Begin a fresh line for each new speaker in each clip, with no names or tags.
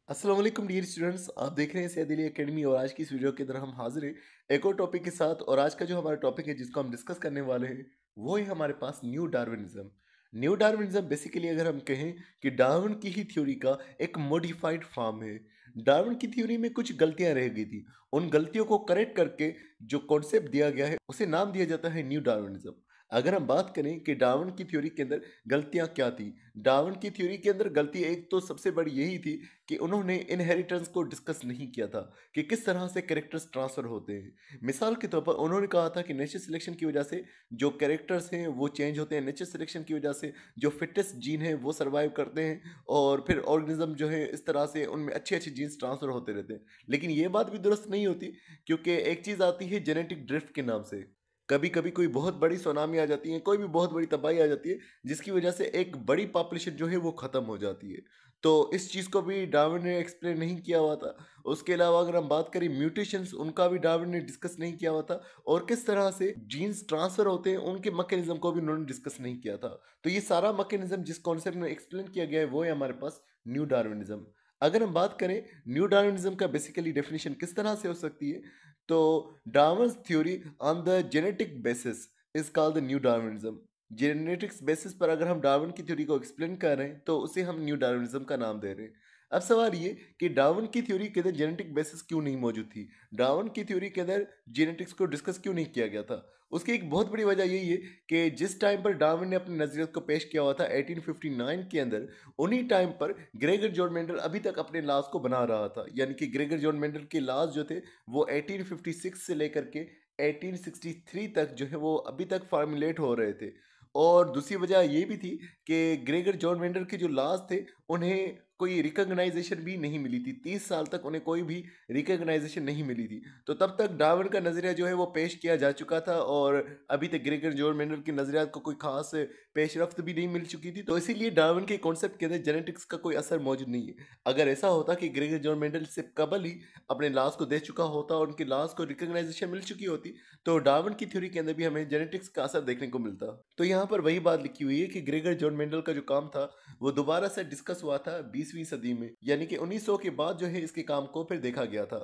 अस्सलाम वालेकुम dear students, आप देख रहे हैं सैयद अली एकेडमी और आज की इस वीडियो के अंदर हम हाजिर हैं एक और टॉपिक के साथ। और आज का जो हमारा टॉपिक है जिसको हम डिस्कस करने वाले हैं वो है हमारे पास new Darwinism. New Darwinism basically अगर हम कहें कि डार्विन की ही थ्योरी का एक मॉडिफाइड फॉर्म है। डार्विन की थ्योरी में कुछ गलतियां रह गई थी, उन गलतियों को करेक्ट करके जो कॉन्सेप्ट दिया गया है उसे नाम दिया जाता है न्यू डार्विनिज्म। अगर हम बात करें कि डार्विन की थ्योरी के अंदर गलतियां क्या थी, डार्विन की थ्योरी के अंदर गलती एक तो सबसे बड़ी यही थी कि उन्होंने इनहेरिटेंस को डिस्कस नहीं किया था कि किस तरह से कैरेक्टर्स ट्रांसफर होते हैं। मिसाल के तौर पर उन्होंने कहा था कि नेचर सिलेक्शन की वजह से जो कैरेक्टर्स हैं वो चेंज होते हैं, नेचर सिलेक्शन की वजह से जो फिटेस्ट जीन है वो सर्वाइव करते हैं और फिर ऑर्गेनिज्म जो है इस तरह से उनमें अच्छे अच्छे जीन्स ट्रांसफर होते रहते हैं। लेकिन ये बात भी दुरुस्त नहीं होती, क्योंकि एक चीज़ आती है जेनेटिक ड्रिफ्ट के नाम से। कभी कभी कोई बहुत बड़ी सुनामी आ जाती है, कोई भी बहुत बड़ी तबाही आ जाती है जिसकी वजह से एक बड़ी पॉपुलेशन जो है वो ख़त्म हो जाती है। तो इस चीज़ को भी डार्विन ने एक्सप्लेन नहीं किया हुआ था। उसके अलावा अगर हम बात करें म्यूटेशंस, उनका भी डार्विन ने डिस्कस नहीं किया हुआ था। और किस तरह से जीन्स ट्रांसफर होते हैं उनके मैकेनिज्म को भी उन्होंने डिस्कस नहीं किया था। तो ये सारा मैकेनिज्म जिस कॉन्सेप्ट में एक्सप्लेन किया गया है वो है हमारे पास न्यू डार्विनिज्म। अगर हम बात करें न्यू डार्विनिज्म का बेसिकली डेफिनेशन किस तरह से हो सकती है, तो Darwin's theory on the genetic basis is called the new Darwinism. Genetics basis पर अगर हम डार्विन की थ्योरी को एक्सप्लेन कर रहे हैं तो उसे हम न्यू डार्विनिज्म का नाम दे रहे हैं। अब सवाल ये कि डार्विन की थ्योरी के अंदर जेनेटिक बेसिस क्यों नहीं मौजूद थी, डार्विन की थ्योरी के अंदर जेनेटिक्स को डिस्कस क्यों नहीं किया गया था। उसकी एक बहुत बड़ी वजह यही है कि जिस टाइम पर डार्विन ने अपने नजरियत को पेश किया हुआ था 1859 के अंदर, उन्हीं टाइम पर ग्रेगर जॉन मेंडल अभी तक अपने लॉज को बना रहा था। यानी कि ग्रेगर जॉन मेंडल के लॉज जो थे वो 1856 से लेकर के 1863 तक जो है वो अभी तक फॉर्मुलेट हो रहे थे। और दूसरी वजह ये भी थी कि ग्रेगर जॉन मेंडल के जो लॉज थे उन्हें कोई रिकॉग्नाइजेशन भी नहीं मिली थी। 30 साल तक उन्हें कोई भी रिकॉग्नाइजेशन नहीं मिली थी। तो तब तक डार्विन का नज़रिया जो है वो पेश किया जा चुका था और अभी तक ग्रेगर जॉन मेंडल के नज़रियात को कोई खास पेशरफ्त भी नहीं मिल चुकी थी। तो इसीलिए डार्विन के कॉन्सेप्ट के अंदर जेनेटिक्स का कोई असर मौजूद नहीं है। अगर ऐसा होता कि ग्रेगर जॉन मेंडल से कबल ही अपने लॉज को दे चुका होता और उनके लॉज को रिकॉग्नाइजेशन मिल चुकी होती, तो डार्विन की थ्योरी के अंदर भी हमें जेनेटिक्स का असर देखने को मिलता। तो यहाँ पर वही बात लिखी हुई है कि ग्रेगर जॉन मेंडल का जो काम था वो दोबारा से डिस्कस हुआ था 20वीं सदी में, यानी कि 1900 के बाद जो है इसके काम को फिर देखा गया था।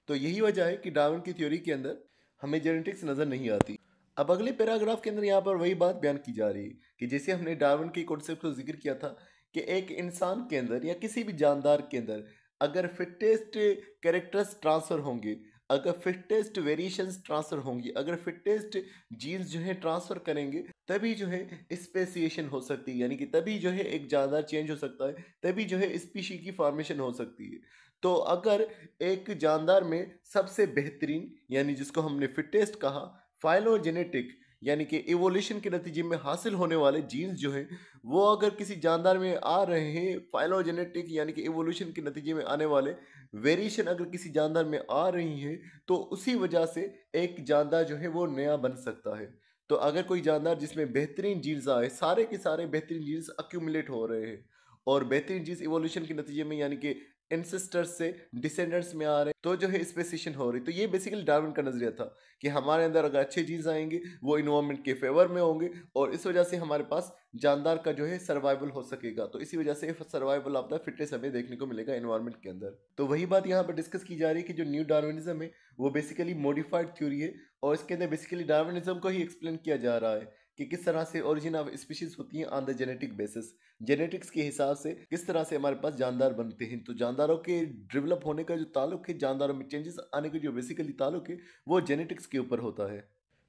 तो यही वजह है कि डार्विन की थ्योरी के अंदर हमें जेनेटिक्स नज़र नहीं आती। अब अगले पैराग्राफ के अंदर यहाँ पर वही बात बयान की जा रही है कि जैसे हमने डार्विन के कॉन्सेप्ट को जिक्र किया था कि एक इंसान के अंदर या किसी भी जानदार के अंदर अगर फिटेस्ट कैरेक्टर्स ट्रांसफर होंगे, अगर फिटेस्ट वेरिएशंस ट्रांसफर होंगी, अगर फिटेस्ट जीन्स जो है ट्रांसफर करेंगे, तभी जो है स्पेसिएशन हो सकती है। यानी कि तभी जो है एक जानदार चेंज हो सकता है, तभी जो है स्पीशी की फॉर्मेशन हो सकती है। तो अगर एक जानदार में सबसे बेहतरीन यानी जिसको हमने फिटेस्ट कहा फाइलोजेनेटिक यानी कि इवोल्यूशन के नतीजे में हासिल होने वाले जीन्स जो हैं वो अगर किसी जानदार में आ रहे हैं, फाइलोजेनेटिक यानी कि इवोल्यूशन के नतीजे में आने वाले वेरिएशन अगर किसी जानदार में आ रही हैं, तो उसी वजह से एक जानदार जो है वो नया बन सकता है। तो अगर कोई जानदार जिसमें बेहतरीन जीन्स आए, सारे के सारे बेहतरीन जीन्स अक्यूमुलेट हो रहे हैं और बेहतरीन जीन्स इवोल्यूशन के नतीजे में यानी कि एंसेस्टर्स से डिसेंडेंट्स में आ रहे हैं, तो जो है स्पेसिएशन हो रही। तो ये बेसिकली डार्विन का नजरिया था कि हमारे अंदर अगर अच्छे जीन्स आएंगे वो इन्वायरमेंट के फेवर में होंगे और इस वजह से हमारे पास जानदार का जो है सर्वाइवल हो सकेगा। तो इसी वजह से सर्वाइवल ऑफ द फिटेस्ट हमें देखने को मिलेगा इन्वायरमेंट के अंदर। तो वही बात यहाँ पर डिस्कस की जा रही है कि जो न्यू डार्विनिज्म है वो बेसिकली मॉडिफाइड थ्योरी है और इसके अंदर बेसिकली डार्विनिज्म को ही एक्सप्लेन किया जा रहा है कि किस तरह से ओरिजिन ऑफ स्पीशीज होती हैं on the genetic basis. Genetics के हिसाब से किस तरह से हमारे पास जानदार बनते हैं। तो जानदारों के डेवलप होने का जो ताल्लुक है, जानदारों में चेंजेस आने का जो बेसिकली ताल्लुक है वो जेनेटिक्स के ऊपर होता है।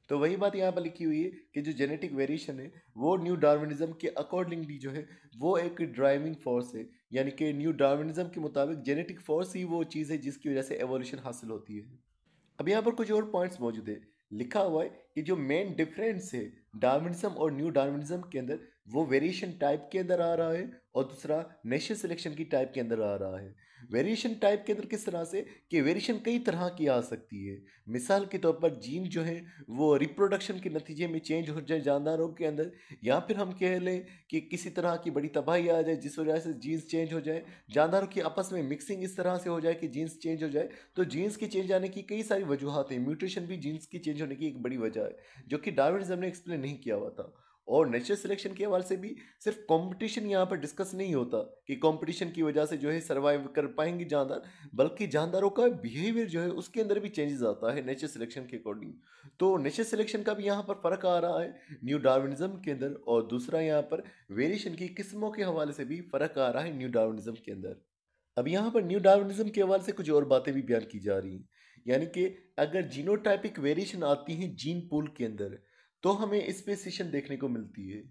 तो वही बात यहाँ पर लिखी हुई है कि जो जेनेटिक वेरिएशन है वो न्यू डार्विनिज्म के अकॉर्डिंगली जो है वो एक ड्राइविंग फोर्स है। यानी कि न्यू डार्विनिज्म के मुताबिक जेनेटिक फोर्स ही वो चीज़ है जिसकी वजह से एवोल्यूशन हासिल होती है। अब यहाँ पर कुछ और पॉइंट्स मौजूद है। लिखा हुआ है कि जो मेन डिफरेंस है डार्विनिज्म और न्यू डार्विनिज्म के अंदर वो वेरिएशन टाइप के अंदर आ रहा है और दूसरा नेचुरल सिलेक्शन की टाइप के अंदर आ रहा है। वेरिएशन टाइप के अंदर किस तरह से कि वेरिएशन कई तरह की आ सकती है। मिसाल के तौर पर जीन जो है वो रिप्रोडक्शन के नतीजे में चेंज हो जाए जानदारों के अंदर, या फिर हम कह लें कि किसी तरह की बड़ी तबाही आ जाए जिस वजह से जीन्स चेंज हो जाए, जानदारों की आपस में मिक्सिंग इस तरह से हो जाए कि जीन्स चेंज हो जाए। तो जीन्स के चेंज आने की कई सारी वजूहत हैं। म्यूटेशन भी जीन्स की चेंज होने की एक बड़ी वजह है जो कि डार्विनिज्म ने एक्सप्लेन नहीं किया हुआ था। और नेचुरल सिलेक्शन के हवाले से भी सिर्फ कंपटीशन यहाँ पर डिस्कस नहीं होता कि कंपटीशन की वजह से जो है सर्वाइव कर पाएंगे जानदार, बल्कि जानदारों का बिहेवियर जो है उसके अंदर भी चेंजेस आता है नेचर सिलेक्शन के अकॉर्डिंग। तो नेचर सिलेक्शन का भी यहाँ पर फर्क आ रहा है न्यू डार्विनिज्म के अंदर, और दूसरा यहाँ पर वेरिएशन की किस्मों के हवाले से भी फर्क आ रहा है न्यू डार्विनिज्म के अंदर। अब यहाँ पर न्यू डार्विनिज्म के हवाले से कुछ और बातें भी बयान की जा रही हैं, यानी कि अगर जीनोटाइपिक वेरिएशन आती है जीन पूल के अंदर तो हमें स्पेसिएशन देखने को मिलती है।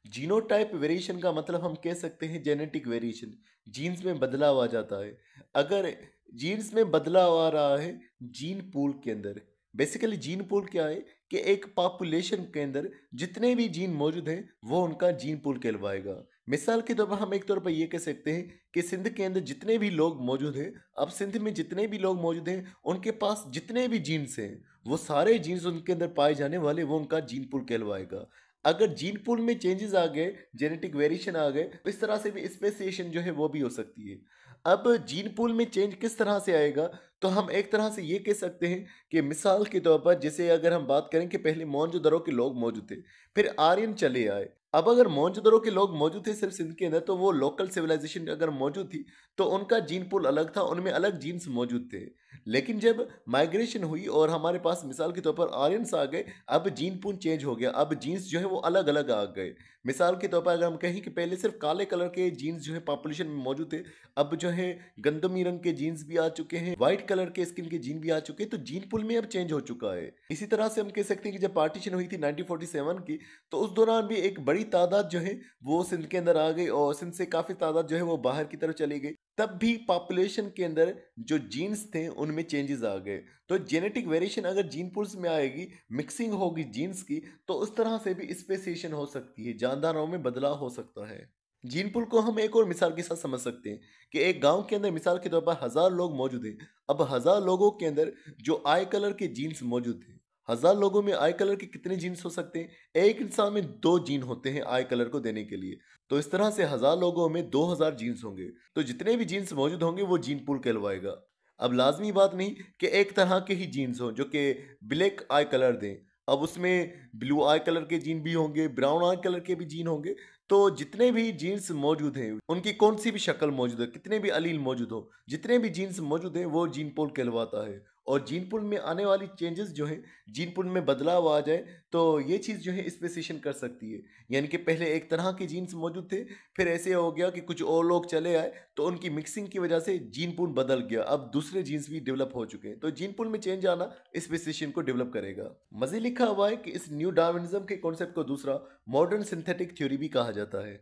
जीनोटाइप वेरिएशन का मतलब हम कह सकते हैं जेनेटिक वेरिएशन, जीन्स में बदलाव आ जाता है। अगर जीन्स में बदलाव आ रहा है जीन पूल के अंदर, बेसिकली जीन पूल क्या है कि एक पॉपुलेशन के अंदर जितने भी जीन मौजूद हैं वो उनका जीन पूल कहलवाएगा। मिसाल के तौर पर हम एक तौर पर ये कह सकते हैं कि सिंध के अंदर जितने भी लोग मौजूद हैं, अब सिंध में जितने भी लोग मौजूद हैं उनके पास जितने भी जीन्स हैं वो सारे जीन्स उनके अंदर पाए जाने वाले वो उनका जीन पूल कहलवाएगा। अगर जीन पूल में चेंजेस आ गए, जेनेटिक वेरिएशन आ गए, तो इस तरह से भी स्पेसिएशन जो है वो भी हो सकती है। अब जीन पूल में चेंज किस तरह से आएगा, तो हम एक तरह से ये कह सकते हैं कि मिसाल के तौर पर जैसे अगर हम बात करें कि पहले मोहनजोदड़ो के लोग मौजूद थे, फिर आर्यन चले आए। अब अगर मोहनजोदड़ो के लोग मौजूद थे सिर्फ सिंध के अंदर, तो वो लोकल सिविलाइजेशन अगर मौजूद थी तो उनका जीन पूल अलग था, उनमें अलग जीन्स मौजूद थे। लेकिन जब माइग्रेशन हुई और हमारे पास मिसाल के तौर पर आर्यंस आ गए, अब जीन पूल चेंज हो गया, अब जीन्स जो है वो अलग अलग आ गए। मिसाल के तौर पर अगर हम कहें कि पहले सिर्फ काले कलर के जीन्स जो है पॉपुलेशन में मौजूद थे, अब जो है गंदमी रंग के जीन्स भी आ चुके हैं, व्हाइट कलर के स्किन के जीन भी आ चुके हैं, तो जीन पूल में अब चेंज हो चुका है। इसी तरह से हम कह सकते हैं कि जब पार्टीशन हुई थी 1947 की, तो उस दौरान भी एक बड़ी तादाद जो है वो सिंध के अंदर आ गई और सिंध से काफ़ी तादाद जो है वो बाहर की तरफ चली गई। तब भी पॉपुलेशन के अंदर जो जीन्स थे उनमें चेंजेस आ गए। तो जेनेटिक वेरिएशन अगर जीन पूल्स में आएगी, मिक्सिंग होगी जीन्स की, तो उस तरह से भी स्पेसिएशन हो सकती है, जानदारों में बदलाव हो सकता है। जीन पूल को हम एक और मिसाल के साथ समझ सकते हैं कि एक गांव के अंदर मिसाल के तौर पर 1000 लोग मौजूद हैं। अब 1000 लोगों के अंदर जो आई कलर के जीन्स मौजूद हैं, 1000 लोगों में आई कलर के कितने जीन्स हो सकते हैं? एक इंसान में 2 जीन होते हैं आई कलर को देने के लिए। तो इस तरह से 1000 लोगों में 2000 जीन्स होंगे, तो जितने भी जीन्स मौजूद होंगे वो जीन पूल कहलवाएगा। अब लाजमी बात नहीं कि एक तरह के ही जीन्स हों जो कि ब्लैक आई कलर दें, अब उसमें ब्लू आई कलर के जीन भी होंगे, ब्राउन आई कलर के भी जीन होंगे। तो जितने भी जीन्स मौजूद हैं उनकी कौन सी भी शक्ल मौजूद है, कितने भी अलील मौजूद हो, जितने भी जीन्स मौजूद हैं वो जीन पूल कहलवाता है। और जीन पूल में आने वाली चेंजेस जो है, जीन पूल में बदलाव आ जाए तो ये चीज़ जो है स्पेसिएशन कर सकती है। यानी कि पहले एक तरह के जीन्स मौजूद थे, फिर ऐसे हो गया कि कुछ और लोग चले आए तो उनकी मिक्सिंग की वजह से जीन पूल बदल गया, अब दूसरे जीन्स भी डेवलप हो चुके हैं। तो जीन पूल में चेंज आना स्पेसिएशन को डेवलप करेगा। मज़े लिखा हुआ है कि इस न्यू डार्विनिज्म के कॉन्सेप्ट को दूसरा मॉडर्न सिंथेटिक थ्योरी भी कहा जाता है।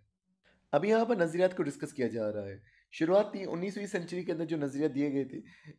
अब यहाँ पर नज़रियात को डिस्कस किया जा रहा है। शुरुआती 19वीं सेंचुरी के अंदर जो नज़रिया दिए गए थे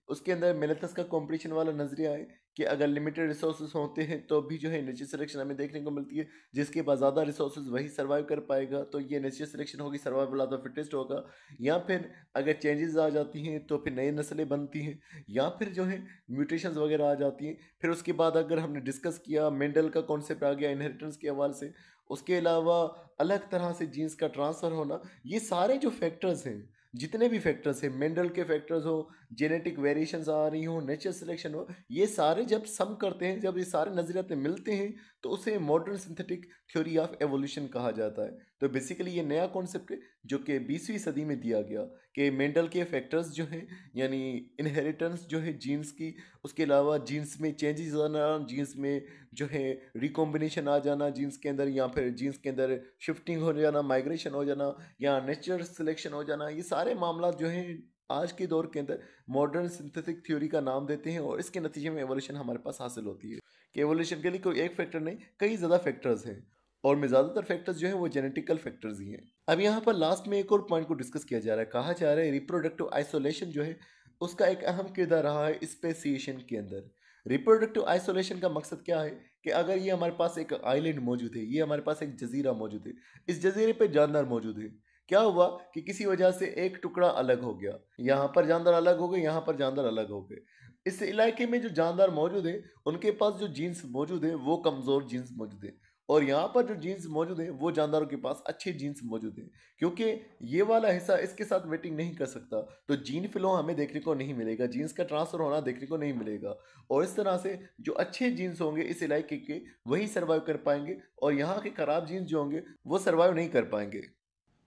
उसके अंदर मेलेथस का कंपटीशन वाला नज़रिया है कि अगर लिमिटेड रिसोर्सेज होते हैं तो भी जो है नेचर सिलेक्शन हमें देखने को मिलती है, जिसके पास ज़्यादा रिसोर्सेज वही सर्वाइव कर पाएगा, तो ये नेचर सिलेक्शन होगी, सर्वाइवल ऑफ द फिटेस्ट होगा। या फिर अगर चेंजेस आ जाती हैं तो फिर नई नस्लें बनती हैं, या फिर जो है म्यूटेशंस वगैरह आ जाती हैं। फिर उसके बाद अगर हमने डिस्कस किया मेंडल का कॉन्सेप्ट आ गया इनहेरिटेंस के हवाले से, उसके अलावा अलग तरह से जीन्स का ट्रांसफ़र होना, ये सारे जो फैक्टर्स हैं, जितने भी फैक्टर्स हैं, मेंडल के फैक्टर्स हो, जेनेटिक वेरिएशंस आ रही हो, नेचर सिलेक्शन हो, ये सारे जब सम करते हैं, जब ये सारे नज़रियाते मिलते हैं तो उसे modern synthetic theory of evolution कहा जाता है। तो बेसिकली ये नया कॉन्सेप्ट है जो कि 20वीं सदी में दिया गया कि मेंडल के फैक्टर्स जो हैं, यानी इनहेरिटेंस जो है जीन्स की, उसके अलावा जीन्स में चेंजेस आना, जीन्स में जो है रिकॉम्बिनेशन आ जाना जीन्स के अंदर, या फिर जीन्स के अंदर शिफ्टिंग हो जाना, माइग्रेशन हो जाना, या नेचुरल सिलेक्शन हो जाना, ये सारे मामला जो हैं आज के दौर के अंदर मॉडर्न सिंथेटिक थ्योरी का नाम देते हैं। और इसके नतीजे में एवोल्यूशन हमारे पास हासिल होती है कि एवोल्यूशन के लिए कोई एक फैक्टर नहीं, कई ज़्यादा फैक्टर्स हैं, और में ज़्यादातर फैक्टर्स जो हैं वो जेनेटिकल फैक्टर्स ही हैं। अब यहाँ पर लास्ट में एक और पॉइंट को डिस्कस किया जा रहा है, कहा जा रहा है रिप्रोडक्टिव आइसोलेशन जो है उसका एक अहम किरदार रहा है स्पेसिएशन के अंदर। रिप्रोडक्टिव आइसोलेशन का मकसद क्या है कि अगर ये हमारे पास एक आइलैंड मौजूद है, ये हमारे पास एक जजीरा मौजूद है, इस जजीरे पे जानदार मौजूद है, क्या हुआ कि किसी वजह से एक टुकड़ा अलग हो गया, यहाँ पर जानदार अलग हो गए, यहाँ पर जानदार अलग हो गए। इस इलाके में जो जानदार मौजूद है उनके पास जो जीन्स मौजूद है वो कमज़ोर जीन्स मौजूद है, और यहाँ पर जो जीन्स मौजूद है वो जानदारों के पास अच्छे जीन्स मौजूद हैं, क्योंकि ये वाला हिस्सा इसके साथ वेटिंग नहीं कर सकता, तो जीन फ्लो हमें देखने को नहीं मिलेगा, जीन्स का ट्रांसफर होना देखने को नहीं मिलेगा। और इस तरह से जो अच्छे जीन्स होंगे इस इलाके के वही सर्वाइव कर पाएंगे, और यहाँ के खराब जीन्स जो होंगे वो सर्वाइव नहीं कर पाएंगे।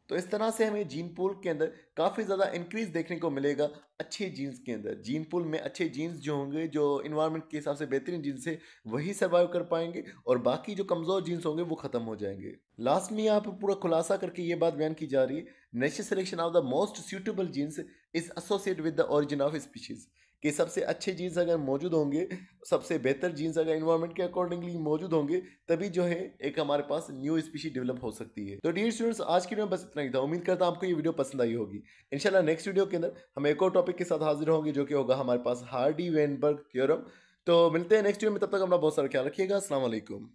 तो इस तरह से हमें जीन पूल के अंदर काफ़ी ज़्यादा इंक्रीज देखने को मिलेगा अच्छे जीन्स के अंदर। जीन पूल में अच्छे जीन्स जो होंगे, जो इन्वायरमेंट के हिसाब से बेहतरीन जीन्स है, वही सर्वाइव कर पाएंगे, और बाकी जो कमज़ोर जीन्स होंगे वो ख़त्म हो जाएंगे। लास्ट में यहाँ पर पूरा खुलासा करके ये बात बयान की जा रही है, natural selection of the most suitable genes is associate with the origin of species, कि सबसे अच्छे जीन्स अगर मौजूद होंगे, सबसे बेहतर जीन्स अगर इन्वायरमेंट के अकॉर्डिंगली मौजूद होंगे, तभी जो है एक हमारे पास न्यू स्पीशी डेवलप हो सकती है। तो डियर स्टूडेंट्स, आज की वीडियो में बस इतना ही था। उम्मीद करता हूं आपको ये वीडियो पसंद आई होगी। इंशाल्लाह नेक्स्ट वीडियो के अंदर हम एक और टॉपिक के साथ हाजिर होंगे, जो कि होगा हमारे पास हार्डी वेनबर्ग थ्योरम। तो मिलते हैं नेक्स्ट वीडियो में, तब तक अपना बहुत सारा ख्याल रखिएगा। अस्सलाम वालेकुम।